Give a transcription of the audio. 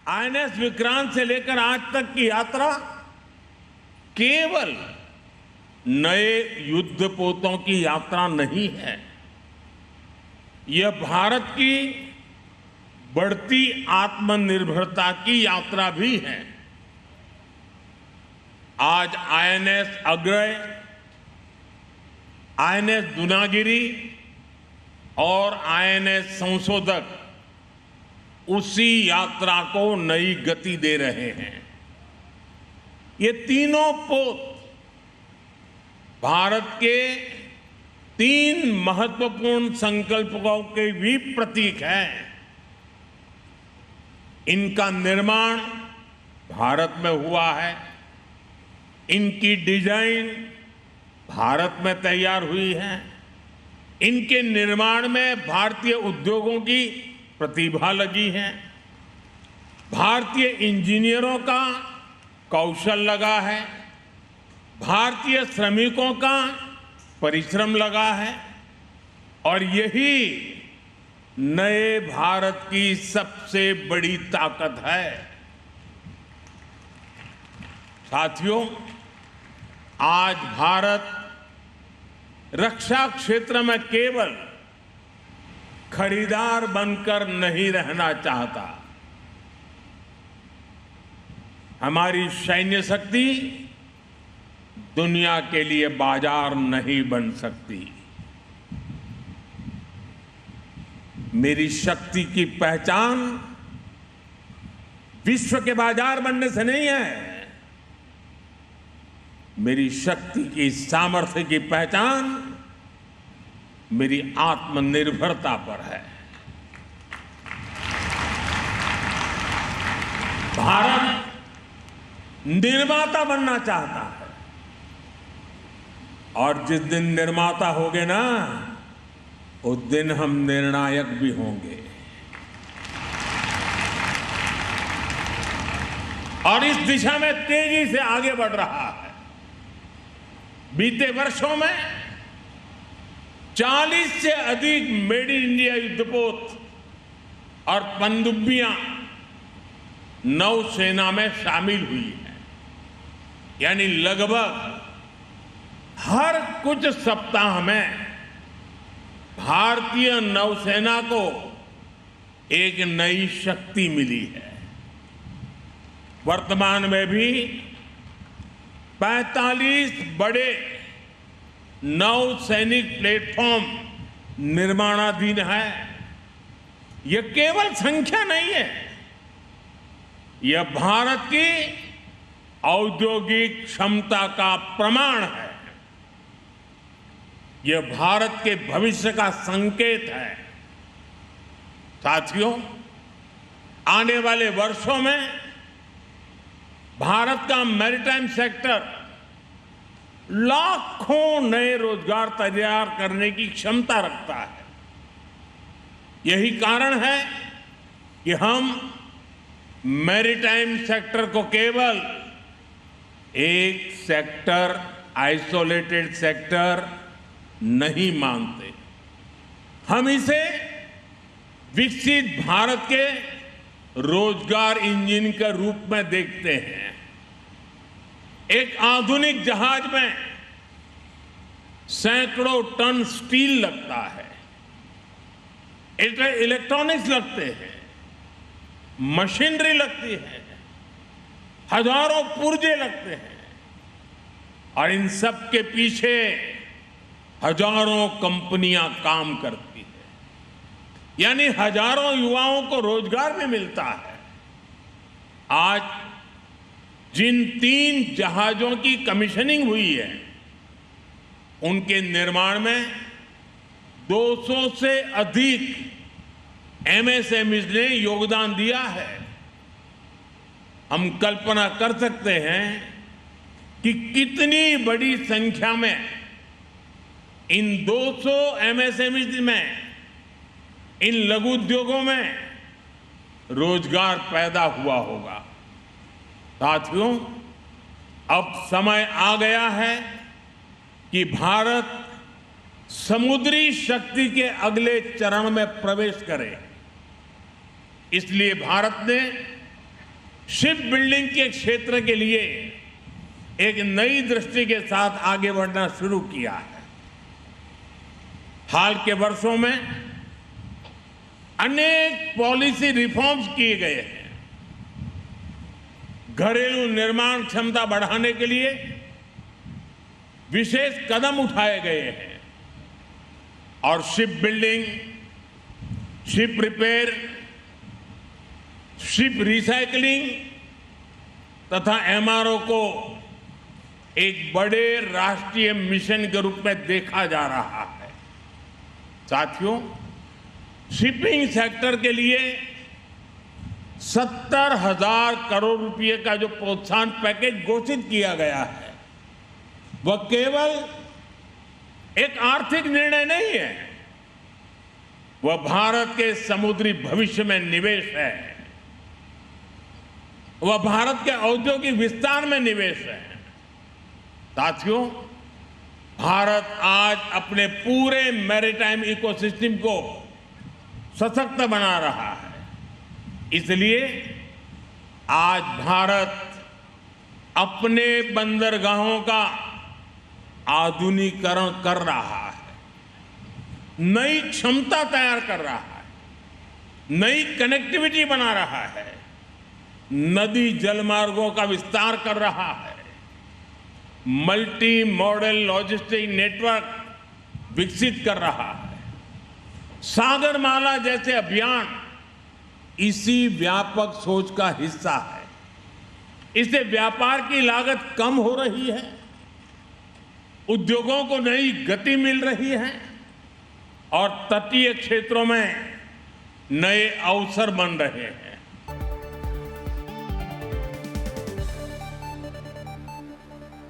INS Vikrant से लेकर आज तक की यात्रा केवल नए युद्धपोतों की यात्रा नहीं है। यह भारत की बढ़ती आत्मनिर्भरता की यात्रा भी है। आज आईएनएस अग्रय, आईएनएस दूनागिरी और आईएनएस संशोधक उसी यात्रा को नई गति दे रहे हैं। ये तीनों पोत भारत के 3 महत्वपूर्ण संकल्पों के भी प्रतीक हैं। इनका निर्माण भारत में हुआ है, इनकी डिजाइन भारत में तैयार हुई है, इनके निर्माण में भारतीय उद्योगों की प्रतिभा लगी है, भारतीय इंजीनियरों का कौशल लगा है, भारतीय श्रमिकों का परिश्रम लगा है और यही नए भारत की सबसे बड़ी ताकत है। साथियों, आज भारत रक्षा क्षेत्र में केवल खरीदार बनकर नहीं रहना चाहता। हमारी सैन्य शक्ति दुनिया के लिए बाजार नहीं बन सकती। मेरी शक्ति की पहचान विश्व के बाजार बनने से नहीं है। मेरी शक्ति की सामर्थ्य की पहचान मेरी आत्मनिर्भरता पर है। भारत निर्माता बनना चाहता है और जिस दिन निर्माता होगे ना, उस दिन हम निर्णायक भी होंगे। और इस दिशा में तेजी से आगे बढ़ रहा है। बीते वर्षों में 40 से अधिक मेड इन इंडिया युद्धपोत और पनडुब्बियां नौसेना में शामिल हुई है। यानी लगभग हर कुछ सप्ताह में भारतीय नौसेना को एक नई शक्ति मिली है। वर्तमान में भी 45 बड़े नौसैनिक प्लेटफॉर्म निर्माणाधीन है। यह केवल संख्या नहीं है, यह भारत की औद्योगिक क्षमता का प्रमाण है। यह भारत के भविष्य का संकेत है। साथियों, आने वाले वर्षों में भारत का मैरीटाइम सेक्टर लाखों नए रोजगार तैयार करने की क्षमता रखता है। यही कारण है कि हम मैरीटाइम सेक्टर को केवल एक सेक्टर, आइसोलेटेड सेक्टर नहीं मानते। हम इसे विकसित भारत के रोजगार इंजन के रूप में देखते हैं। एक आधुनिक जहाज में सैकड़ों टन स्टील लगता है, इलेक्ट्रॉनिक्स लगते हैं, मशीनरी लगती है, हजारों पुर्जे लगते हैं और इन सब के पीछे हजारों कंपनियां काम करती है। यानी हजारों युवाओं को रोजगार भी मिलता है। आज जिन 3 जहाजों की कमीशनिंग हुई है, उनके निर्माण में 200 से अधिक एमएसएमईज ने योगदान दिया है। हम कल्पना कर सकते हैं कि कितनी बड़ी संख्या में इन 200 एमएसएमईज में, इन लघु उद्योगों में रोजगार पैदा हुआ होगा। साथियों, अब समय आ गया है कि भारत समुद्री शक्ति के अगले चरण में प्रवेश करे। इसलिए भारत ने शिप बिल्डिंग के क्षेत्र के लिए एक नई दृष्टि के साथ आगे बढ़ना शुरू किया है। हाल के वर्षों में अनेक पॉलिसी रिफॉर्म्स किए गए हैं। घरेलू निर्माण क्षमता बढ़ाने के लिए विशेष कदम उठाए गए हैं और ship building, ship repair, ship recycling तथा एमआरओ को एक बड़े राष्ट्रीय मिशन के रूप में देखा जा रहा है। साथियों, शिपिंग सेक्टर के लिए 70,000 करोड़ रुपए का जो प्रोत्साहन पैकेज घोषित किया गया है, वह केवल एक आर्थिक निर्णय नहीं है, वह भारत के समुद्री भविष्य में निवेश है, वह भारत के औद्योगिक विस्तार में निवेश है। साथियों, भारत आज अपने पूरे मैरीटाइम इकोसिस्टम को सशक्त बना रहा है। इसलिए आज भारत अपने बंदरगाहों का आधुनिकीकरण कर रहा है, नई क्षमता तैयार कर रहा है, नई कनेक्टिविटी बना रहा है, नदी जलमार्गों का विस्तार कर रहा है, मल्टी मॉडल लॉजिस्टिक नेटवर्क विकसित कर रहा है। सागरमाला जैसे अभियान इसी व्यापक सोच का हिस्सा है। इससे व्यापार की लागत कम हो रही है, उद्योगों को नई गति मिल रही है और तटीय क्षेत्रों में नए अवसर बन रहे हैं।